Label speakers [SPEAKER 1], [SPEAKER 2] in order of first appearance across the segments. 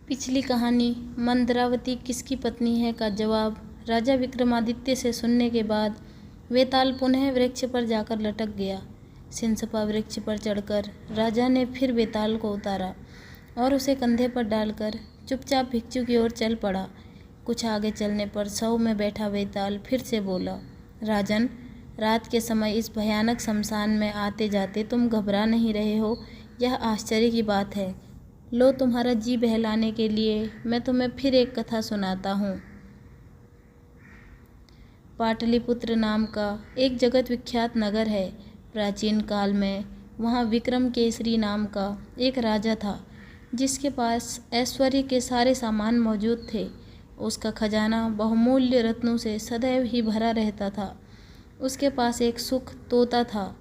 [SPEAKER 1] पिछली कहानी मंदरावती किसकी पत्नी है का जवाब राजा विक्रमादित्य से सुनने के बाद वेताल पुनः वृक्ष पर जाकर लटक गया। सिंसपा वृक्ष पर चढ़कर राजा ने फिर वेताल को उतारा और उसे कंधे पर डालकर चुपचाप भिक्षु की ओर चल पड़ा। कुछ आगे चलने पर सौ में बैठा वेताल फिर से बोला, राजन, रात के समय इस भयानक शमशान में आते जाते तुम घबरा नहीं रहे हो, यह आश्चर्य की बात है। लो, तुम्हारा जी बहलाने के लिए मैं तुम्हें फिर एक कथा सुनाता हूँ। पाटलिपुत्र नाम का एक जगत विख्यात नगर है। प्राचीन काल में वहाँ विक्रम केसरी नाम का एक राजा था, जिसके पास ऐश्वर्य के सारे सामान मौजूद थे। उसका खजाना बहुमूल्य रत्नों से सदैव ही भरा रहता था। उसके पास एक सुख तोता था,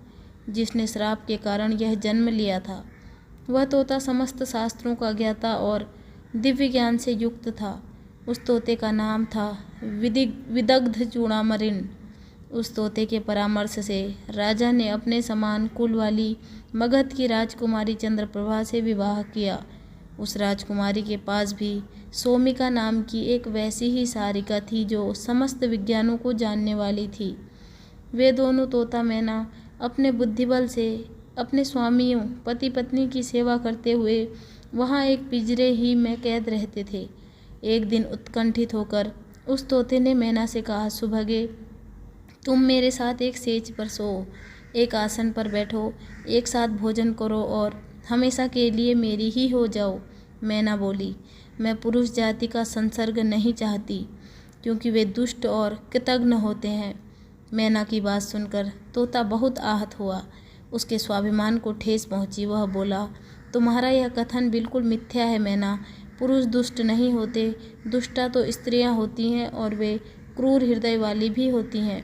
[SPEAKER 1] जिसने श्राप के कारण यह जन्म लिया था। वह तोता समस्त शास्त्रों का ज्ञाता और दिव्य ज्ञान से युक्त था। उस तोते का नाम था विदग्ध चूड़ामणि। उस तोते के परामर्श से राजा ने अपने समान कुल वाली मगध की राजकुमारी चंद्रप्रभा से विवाह किया। उस राजकुमारी के पास भी सोमिका नाम की एक वैसी ही सारिका थी, जो समस्त विज्ञानों को जानने वाली थी। वे दोनों तोता मैना अपने बुद्धिबल से अपने स्वामियों पति पत्नी की सेवा करते हुए वहाँ एक पिंजरे ही में कैद रहते थे। एक दिन उत्कंठित होकर उस तोते ने मैना से कहा, सुभगे, तुम मेरे साथ एक सेज पर सो, एक आसन पर बैठो, एक साथ भोजन करो और हमेशा के लिए मेरी ही हो जाओ। मैना बोली, मैं पुरुष जाति का संसर्ग नहीं चाहती, क्योंकि वे दुष्ट और कृतघ्न होते हैं। मैना की बात सुनकर तोता बहुत आहत हुआ। उसके स्वाभिमान को ठेस पहुंची। वह बोला, तुम्हारा यह कथन बिल्कुल मिथ्या है मैना। पुरुष दुष्ट नहीं होते, दुष्टा तो स्त्रियां होती हैं और वे क्रूर हृदय वाली भी होती हैं।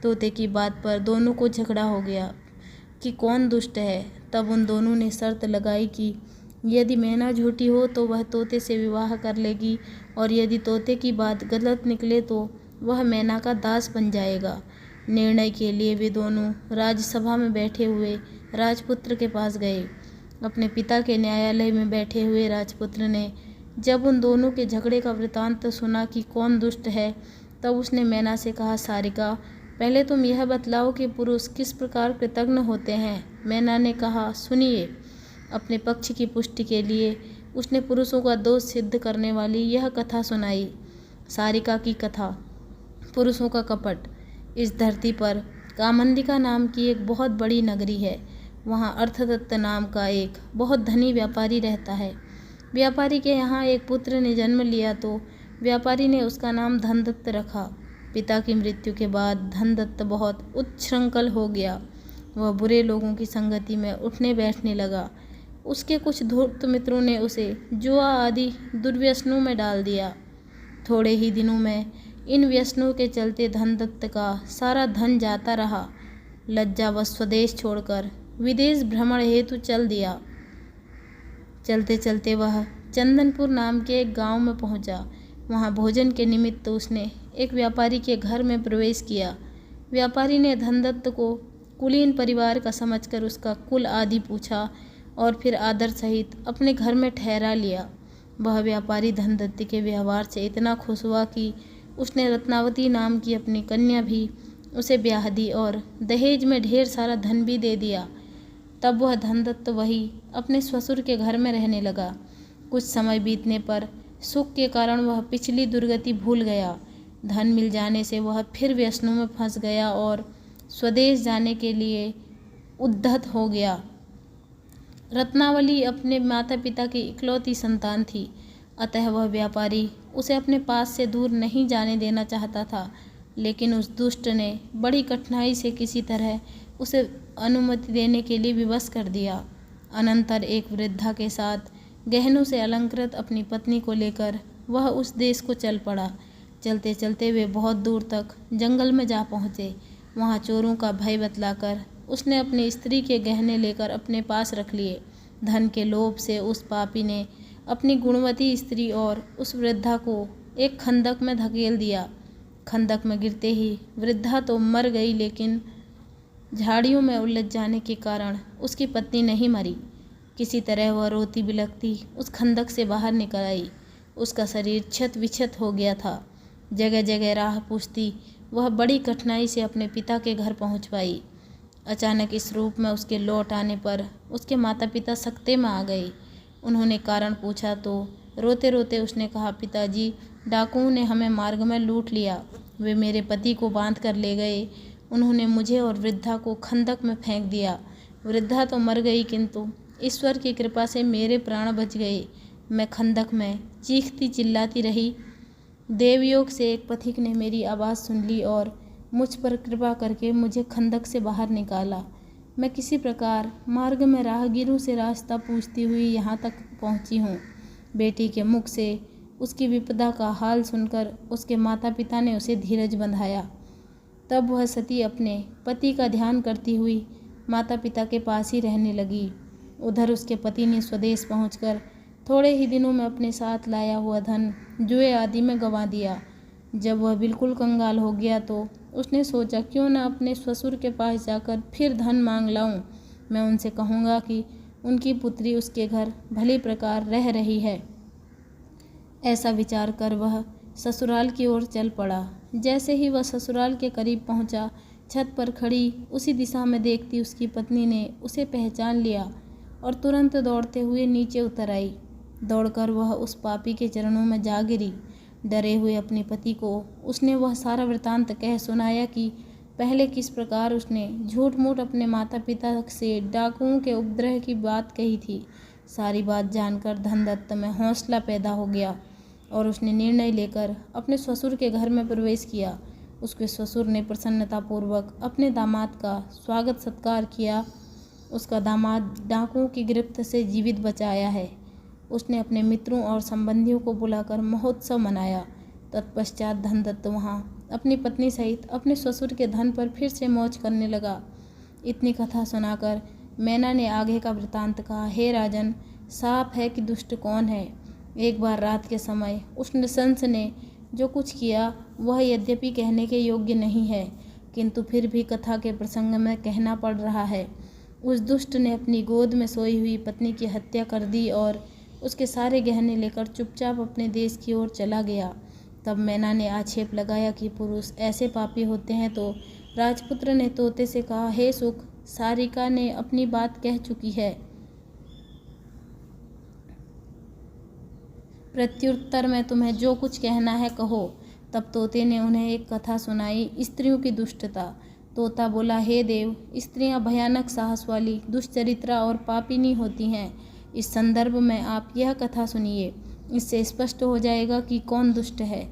[SPEAKER 1] तोते की बात पर दोनों को झगड़ा हो गया कि कौन दुष्ट है। तब उन दोनों ने शर्त लगाई कि यदि मैना झूठी हो तो वह तोते से विवाह कर लेगी, और यदि तोते की बात गलत निकले तो वह मैना का दास बन जाएगा। निर्णय के लिए वे दोनों राजसभा में बैठे हुए राजपुत्र के पास गए। अपने पिता के न्यायालय में बैठे हुए राजपुत्र ने जब उन दोनों के झगड़े का वृतांत सुना कि कौन दुष्ट है, तब उसने मैना से कहा, सारिका, पहले तुम यह बतलाओ कि पुरुष किस प्रकार कृतघ्न होते हैं। मैना ने कहा, सुनिए। अपने पक्ष की पुष्टि के लिए उसने पुरुषों का दोष सिद्ध करने वाली यह कथा सुनाई। सारिका की कथा, पुरुषों का कपट। इस धरती पर कामंदिका नाम की एक बहुत बड़ी नगरी है। वहाँ अर्थदत्त नाम का एक बहुत धनी व्यापारी रहता है। व्यापारी के यहाँ एक पुत्र ने जन्म लिया तो व्यापारी ने उसका नाम धनदत्त रखा। पिता की मृत्यु के बाद धनदत्त बहुत उच्छृंखल हो गया। वह बुरे लोगों की संगति में उठने बैठने लगा। उसके कुछ धूर्त मित्रों ने उसे जुआ आदि दुर्व्यसनों में डाल दिया। थोड़े ही दिनों में इन व्यसनों के चलते धनदत्त का सारा धन जाता रहा। लज्जावश स्वदेश छोड़कर विदेश भ्रमण हेतु चल दिया। चलते चलते वह चंदनपुर नाम के एक गांव में पहुंचा। वहां भोजन के निमित्त उसने एक व्यापारी के घर में प्रवेश किया। व्यापारी ने धनदत्त को कुलीन परिवार का समझकर उसका कुल आदि पूछा और फिर आदर सहित अपने घर में ठहरा लिया। वह व्यापारी धनदत्त के व्यवहार से इतना खुश हुआ कि उसने रत्नावती नाम की अपनी कन्या भी उसे ब्याह दी और दहेज में ढेर सारा धन भी दे दिया। तब वह धनदत्त वही अपने ससुर के घर में रहने लगा। कुछ समय बीतने पर सुख के कारण वह पिछली दुर्गति भूल गया। धन मिल जाने से वह फिर व्यसनों में फंस गया और स्वदेश जाने के लिए उद्यत हो गया। रत्नावली अपने माता पिता की इकलौती संतान थी, अतः वह व्यापारी उसे अपने पास से दूर नहीं जाने देना चाहता था। लेकिन उस दुष्ट ने बड़ी कठिनाई से किसी तरह उसे अनुमति देने के लिए विवश कर दिया। अनंतर एक वृद्धा के साथ गहनों से अलंकृत अपनी पत्नी को लेकर वह उस देश को चल पड़ा। चलते चलते वे बहुत दूर तक जंगल में जा पहुँचे। वहाँ चोरों का भय बतलाकर उसने अपनी स्त्री के गहने लेकर अपने पास रख लिए। धन के लोभ से उस पापी ने अपनी गुणवती स्त्री और उस वृद्धा को एक खंदक में धकेल दिया। खंदक में गिरते ही वृद्धा तो मर गई, लेकिन झाड़ियों में उलझ जाने के कारण उसकी पत्नी नहीं मरी। किसी तरह वह रोती बिलखती उस खंदक से बाहर निकल आई। उसका शरीर छत विछत हो गया था। जगह जगह राह पूछती वह बड़ी कठिनाई से अपने पिता के घर पहुंच पाई। अचानक इस रूप में उसके लौट आने पर उसके माता पिता सकते में आ गए। उन्होंने कारण पूछा तो रोते रोते उसने कहा, पिताजी, डाकुओं ने हमें मार्ग में लूट लिया। वे मेरे पति को बांध कर ले गए। उन्होंने मुझे और वृद्धा को खंदक में फेंक दिया। वृद्धा तो मर गई, किंतु ईश्वर की कृपा से मेरे प्राण बच गए। मैं खंदक में चीखती चिल्लाती रही। देवयोग से एक पथिक ने मेरी आवाज़ सुन ली और मुझ पर कृपा करके मुझे खंदक से बाहर निकाला। मैं किसी प्रकार मार्ग में राहगीरों से रास्ता पूछती हुई यहाँ तक पहुँची हूँ। बेटी के मुख से उसकी विपदा का हाल सुनकर उसके माता पिता ने उसे धीरज बंधाया। तब वह सती अपने पति का ध्यान करती हुई माता पिता के पास ही रहने लगी। उधर उसके पति ने स्वदेश पहुंचकर थोड़े ही दिनों में अपने साथ लाया हुआ धन जुए आदि में गंवा दिया। जब वह बिल्कुल कंगाल हो गया तो उसने सोचा, क्यों न अपने ससुर के पास जाकर फिर धन मांग लाऊं। मैं उनसे कहूँगा कि उनकी पुत्री उसके घर भली प्रकार रह रही है। ऐसा विचार कर वह ससुराल की ओर चल पड़ा। जैसे ही वह ससुराल के करीब पहुंचा, छत पर खड़ी उसी दिशा में देखती उसकी पत्नी ने उसे पहचान लिया और तुरंत दौड़ते हुए नीचे उतर आई। दौड़कर वह उस पापी के चरणों में जा गिरी। डरे हुए अपने पति को उसने वह सारा वृतांत कह सुनाया कि पहले किस प्रकार उसने झूठ मूठ अपने माता पिता से डाकुओं के उपद्रव की बात कही थी। सारी बात जानकर धनदत्त में हौसला पैदा हो गया और उसने निर्णय लेकर अपने ससुर के घर में प्रवेश किया। उसके ससुर ने प्रसन्नतापूर्वक अपने दामाद का स्वागत सत्कार किया। उसका दामाद डाकुओं की गिरफ्त से जीवित बचाया है। उसने अपने मित्रों और संबंधियों को बुलाकर महोत्सव मनाया। तत्पश्चात धनदत्त वहाँ अपनी पत्नी सहित अपने ससुर के धन पर फिर से मौज करने लगा। इतनी कथा सुनाकर मैना ने आगे का वृतांत कहा। हे राजन, साफ है कि दुष्ट कौन है। एक बार रात के समय उस नृशंस ने जो कुछ किया वह यद्यपि कहने के योग्य नहीं है, किंतु फिर भी कथा के प्रसंग में कहना पड़ रहा है। उस दुष्ट ने अपनी गोद में सोई हुई पत्नी की हत्या कर दी और उसके सारे गहने लेकर चुपचाप अपने देश की ओर चला गया। तब मैना ने आक्षेप लगाया कि पुरुष ऐसे पापी होते हैं, तो राजपुत्र ने तोते से कहा, हे सुख, सारिका ने अपनी बात कह चुकी है। प्रत्युत्तर में तुम्हें जो कुछ कहना है कहो। तब तोते ने उन्हें एक कथा सुनाई, स्त्रियों की दुष्टता। तोता बोला, हे देव, स्त्रियां भयानक साहस वाली, दुष्चरित्रा और पापिनी होती हैं। इस संदर्भ में आप यह कथा सुनिए, इससे स्पष्ट हो जाएगा कि कौन दुष्ट है।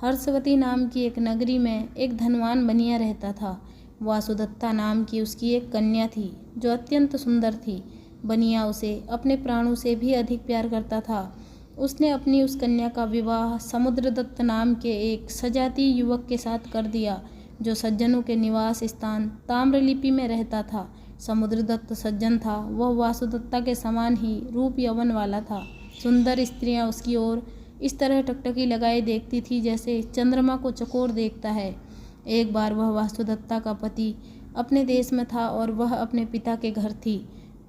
[SPEAKER 1] हर्षवती नाम की एक नगरी में एक धनवान बनिया रहता था। वासुदत्ता नाम की उसकी एक कन्या थी जो अत्यंत सुंदर थी। बनिया उसे अपने प्राणों से भी अधिक प्यार करता था। उसने अपनी उस कन्या का विवाह समुद्रदत्त नाम के एक सजातीय युवक के साथ कर दिया, जो सज्जनों के निवास स्थान ताम्रलिपि में रहता था। समुद्रदत्त सज्जन था। वह वासुदत्ता के समान ही रूप यौवन वाला था। सुंदर स्त्रियां उसकी ओर इस तरह टकटकी लगाए देखती थी जैसे चंद्रमा को चकोर देखता है। एक बार वह वासुदत्ता का पति अपने देश में था और वह अपने पिता के घर थी,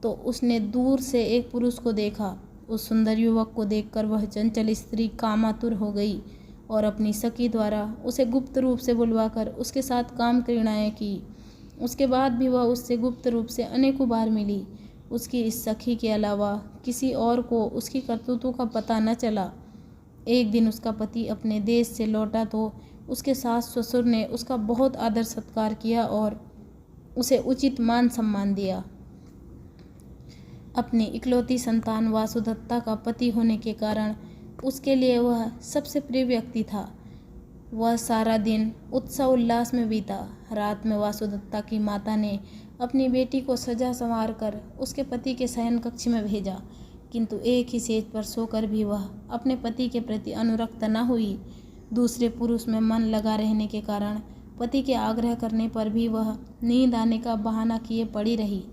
[SPEAKER 1] तो उसने दूर से एक पुरुष को देखा। उस सुंदर युवक को देखकर वह चंचल स्त्री कामातुर हो गई और अपनी सखी द्वारा उसे गुप्त रूप से बुलवाकर उसके साथ काम क्रीड़ाएँ की। उसके बाद भी वह उससे गुप्त रूप से अनेकों बार मिली। उसकी इस सखी के अलावा किसी और को उसकी करतूतों का पता न चला। एक दिन उसका पति अपने देश से लौटा तो उसके सास ससुर ने उसका बहुत आदर सत्कार किया और उसे उचित मान सम्मान दिया। अपनी इकलौती संतान वासुदत्ता का पति होने के कारण उसके लिए वह सबसे प्रिय व्यक्ति था। वह सारा दिन उत्सव उल्लास में बीता। रात में वासुदत्ता की माता ने अपनी बेटी को सजा संवार कर उसके पति के शयन कक्ष में भेजा, किंतु एक ही सेज पर सोकर भी वह अपने पति के प्रति अनुरक्त न हुई। दूसरे पुरुष में मन लगा रहने के कारण पति के आग्रह करने पर भी वह नींद आने का बहाना किए पड़ी रही।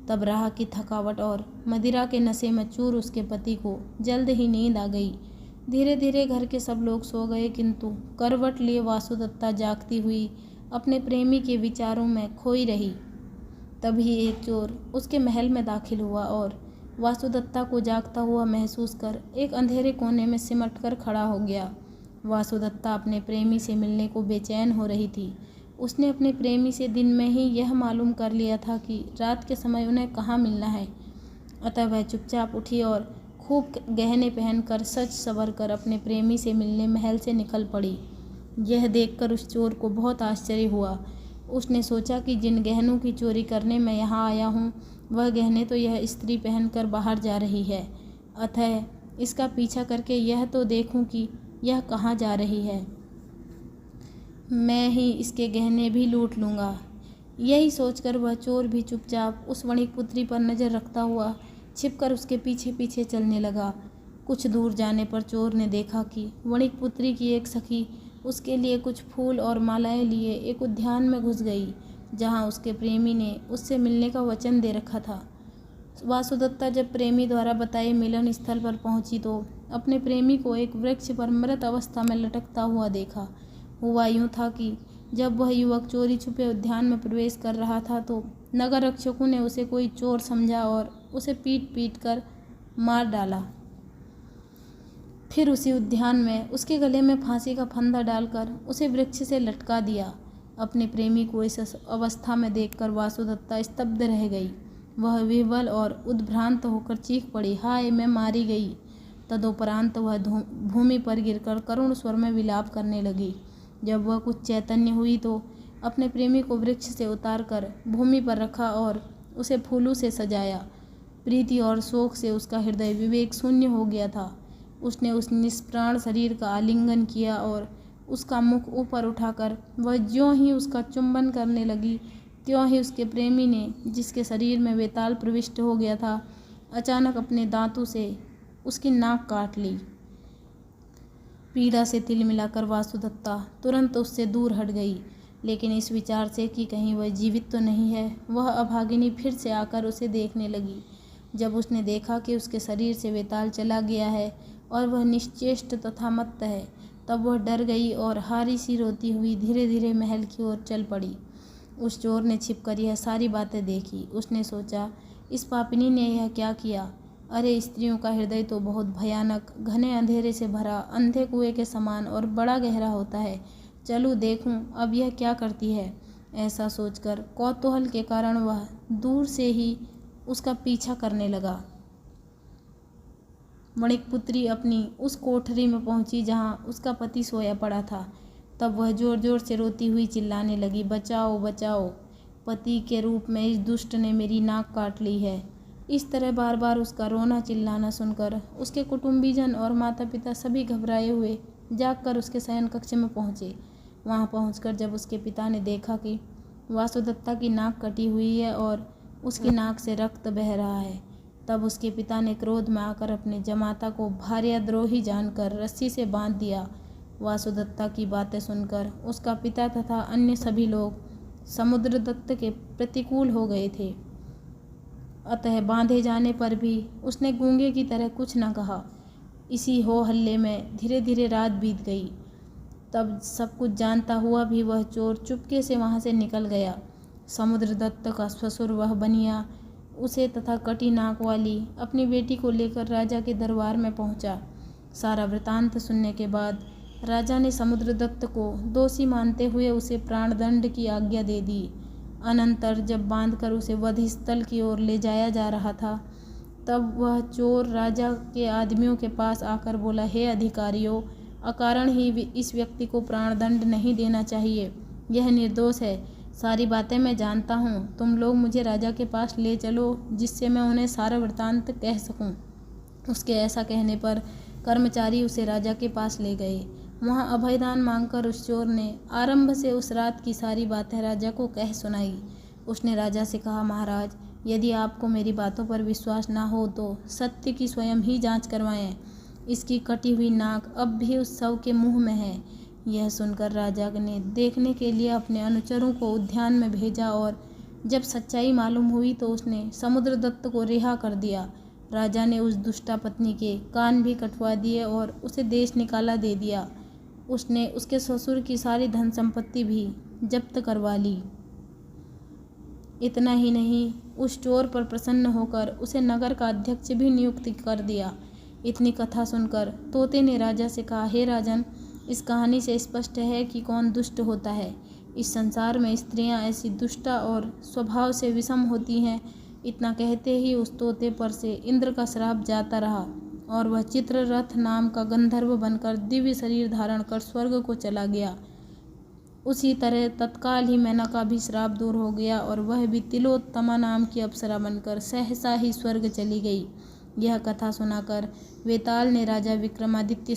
[SPEAKER 1] तब राह की थकावट और मदिरा के नशे में चूर उसके पति को जल्द ही नींद आ गई। धीरे धीरे घर के सब लोग सो गए, किंतु करवट लिए वासुदत्ता जागती हुई अपने प्रेमी के विचारों में खोई रही। तभी एक चोर उसके महल में दाखिल हुआ और वासुदत्ता को जागता हुआ महसूस कर एक अंधेरे कोने में सिमट कर खड़ा हो गया। वासुदत्ता अपने प्रेमी से मिलने को बेचैन हो रही थी। उसने अपने प्रेमी से दिन में ही यह मालूम कर लिया था कि रात के समय उन्हें कहाँ मिलना है। अतः वह चुपचाप उठी और खूब गहने पहनकर सज संवर कर अपने प्रेमी से मिलने महल से निकल पड़ी। यह देखकर उस चोर को बहुत आश्चर्य हुआ। उसने सोचा कि जिन गहनों की चोरी करने मैं यहाँ आया हूँ, वह गहने तो यह स्त्री पहनकर बाहर जा रही है। अतः इसका पीछा करके यह तो देखूं कि यह कहाँ जा रही है। मैं ही इसके गहने भी लूट लूँगा। यही सोचकर वह चोर भी चुपचाप उस वणिकपुत्री पर नज़र रखता हुआ छिपकर उसके पीछे पीछे चलने लगा। कुछ दूर जाने पर चोर ने देखा कि वणिकपुत्री की एक सखी उसके लिए कुछ फूल और मालाएं लिए एक उद्यान में घुस गई, जहां उसके प्रेमी ने उससे मिलने का वचन दे रखा था। वासुदत्ता जब प्रेमी द्वारा बताए मिलन स्थल पर पहुंची तो अपने प्रेमी को एक वृक्ष पर मृत अवस्था में लटकता हुआ देखा। हुआ यूं था कि जब वह युवक चोरी छुपे उद्यान में प्रवेश कर रहा था तो नगर रक्षकों ने उसे कोई चोर समझा और उसे पीट पीट कर मार डाला। फिर उसी उद्यान में उसके गले में फांसी का फंदा डालकर उसे वृक्ष से लटका दिया। अपने प्रेमी को इस अवस्था में देखकर वासुदत्ता स्तब्ध रह गई। वह विह्वल और उद्भ्रांत होकर चीख पड़ी, हाय मैं मारी गई। तदुपरांत वह भूमि पर गिरकर करुण स्वर में विलाप करने लगी। जब वह कुछ चैतन्य हुई तो अपने प्रेमी को वृक्ष से उतारकर भूमि पर रखा और उसे फूलों से सजाया। प्रीति और शोक से उसका हृदय विवेक शून्य हो गया था। उसने उस निष्प्राण शरीर का आलिंगन किया और उसका मुख ऊपर उठाकर वह ज्यों ही उसका चुंबन करने लगी, त्यों ही उसके प्रेमी ने, जिसके शरीर में वेताल प्रविष्ट हो गया था, अचानक अपने दांतों से उसकी नाक काट ली। पीड़ा से तिलमिलाकर वासुदत्ता तुरंत उससे दूर हट गई, लेकिन इस विचार से कि कहीं वह जीवित तो नहीं है, वह अभागिनी फिर से आकर उसे देखने लगी। जब उसने देखा कि उसके शरीर से वेताल चला गया है और वह निश्चेष्ट तथा मत्त है, तब वह डर गई और हारी सी रोती हुई धीरे धीरे महल की ओर चल पड़ी। उस चोर ने छिपकर यह सारी बातें देखी। उसने सोचा, इस पापिनी ने यह क्या किया। अरे स्त्रियों का हृदय तो बहुत भयानक, घने अंधेरे से भरा, अंधे कुएं के समान और बड़ा गहरा होता है। चलूँ देखूं अब यह क्या करती है। ऐसा सोचकर कौतूहल के कारण वह दूर से ही उसका पीछा करने लगा। वणिकपुत्री अपनी उस कोठरी में पहुंची जहां उसका पति सोया पड़ा था। तब वह जोर जोर से रोती हुई चिल्लाने लगी, बचाओ बचाओ, पति के रूप में इस दुष्ट ने मेरी नाक काट ली है। इस तरह बार बार उसका रोना चिल्लाना सुनकर उसके कुटुंबीजन और माता पिता सभी घबराए हुए जागकर उसके शयन कक्ष में पहुँचे। वहाँ पहुँचकर जब उसके पिता ने देखा कि वासुदत्ता की नाक कटी हुई है और उसकी नाक से रक्त बह रहा है, तब उसके पिता ने क्रोध में आकर अपने जमाता को भार्याद्रोही जानकर रस्सी से बांध दिया। वासुदत्ता की बातें सुनकर उसका पिता तथा अन्य सभी लोग समुद्रदत्त के प्रतिकूल हो गए थे। अतः बांधे जाने पर भी उसने गूंगे की तरह कुछ न कहा। इसी हो हल्ले में धीरे धीरे रात बीत गई। तब सब कुछ जानता हुआ भी वह चोर चुपके से वहाँ से निकल गया। समुद्रदत्त का ससुर वह बनिया उसे तथा कटी नाक वाली अपनी बेटी को लेकर राजा के दरबार में पहुंचा। सारा वृतांत सुनने के बाद राजा ने समुद्रदत्त को दोषी मानते हुए उसे प्राणदंड की आज्ञा दे दी। अनंतर जब बांधकर उसे वध स्थल की ओर ले जाया जा रहा था, तब वह चोर राजा के आदमियों के पास आकर बोला, हे अधिकारियों, अकारण ही इस व्यक्ति को प्राणदंड नहीं देना चाहिए। यह निर्दोष है। सारी बातें मैं जानता हूँ। तुम लोग मुझे राजा के पास ले चलो, जिससे मैं उन्हें सारा वृतांत कह सकूँ। उसके ऐसा कहने पर कर्मचारी उसे राजा के पास ले गए। वहाँ अभयदान मांगकर उस चोर ने आरंभ से उस रात की सारी बातें राजा को कह सुनाई। उसने राजा से कहा, महाराज, यदि आपको मेरी बातों पर विश्वास ना हो तो सत्य की स्वयं ही जांच करवाएं। इसकी कटी हुई नाक अब भी उस शव के मुंह में है। यह सुनकर राजा ने देखने के लिए अपने अनुचरों को उद्यान में भेजा और जब सच्चाई मालूम हुई तो उसने समुद्रदत्त को रिहा कर दिया। राजा ने उस दुष्टा पत्नी के कान भी कटवा दिए और उसे देश निकाला दे दिया। उसने उसके ससुर की सारी धन संपत्ति भी जब्त करवा ली। इतना ही नहीं, उस चोर पर प्रसन्न होकर उसे नगर का अध्यक्ष भी नियुक्त कर दिया। इतनी कथा सुनकर तोते ने राजा से कहा, हे राजन, इस कहानी से स्पष्ट है कि कौन दुष्ट होता है। इस संसार में स्त्रियां ऐसी दुष्टा और स्वभाव से विषम होती हैं। इतना कहते ही उस तोते पर से इंद्र का श्राप जाता रहा और वह चित्ररथ नाम का गंधर्व बनकर दिव्य शरीर धारण कर स्वर्ग को चला गया। उसी तरह तत्काल ही मैना का भी श्राप दूर हो गया और वह भी तिलोत्तमा नाम की अप्सरा बनकर सहसा ही स्वर्ग चली गई। यह कथा सुनाकर वेताल ने राजा विक्रमादित्य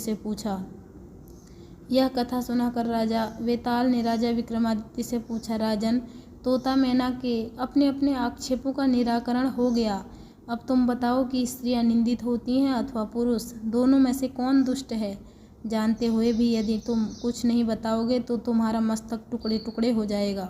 [SPEAKER 1] से पूछा राजन, तोता मैना के अपने अपने आक्षेपों का निराकरण हो गया। अब तुम बताओ कि स्त्रियां निंदित होती हैं अथवा पुरुष, दोनों में से कौन दुष्ट है। जानते हुए भी यदि तुम कुछ नहीं बताओगे तो तुम्हारा मस्तक टुकड़े टुकड़े हो जाएगा।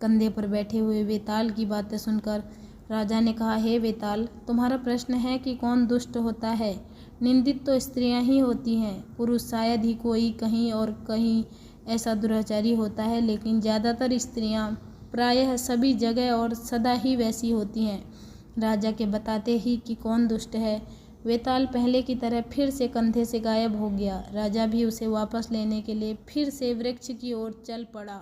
[SPEAKER 1] कंधे पर बैठे हुए वेताल की बातें सुनकर राजा ने कहा, हे वेताल, तुम्हारा प्रश्न है कि कौन दुष्ट होता है। निंदित तो स्त्रियां ही होती हैं। पुरुष शायद ही कोई कहीं और कहीं ऐसा दुराचारी होता है, लेकिन ज़्यादातर स्त्रियां प्रायः सभी जगह और सदा ही वैसी होती हैं। राजा के बताते ही कि कौन दुष्ट है, वेताल पहले की तरह फिर से कंधे से गायब हो गया। राजा भी उसे वापस लेने के लिए फिर से वृक्ष की ओर चल पड़ा।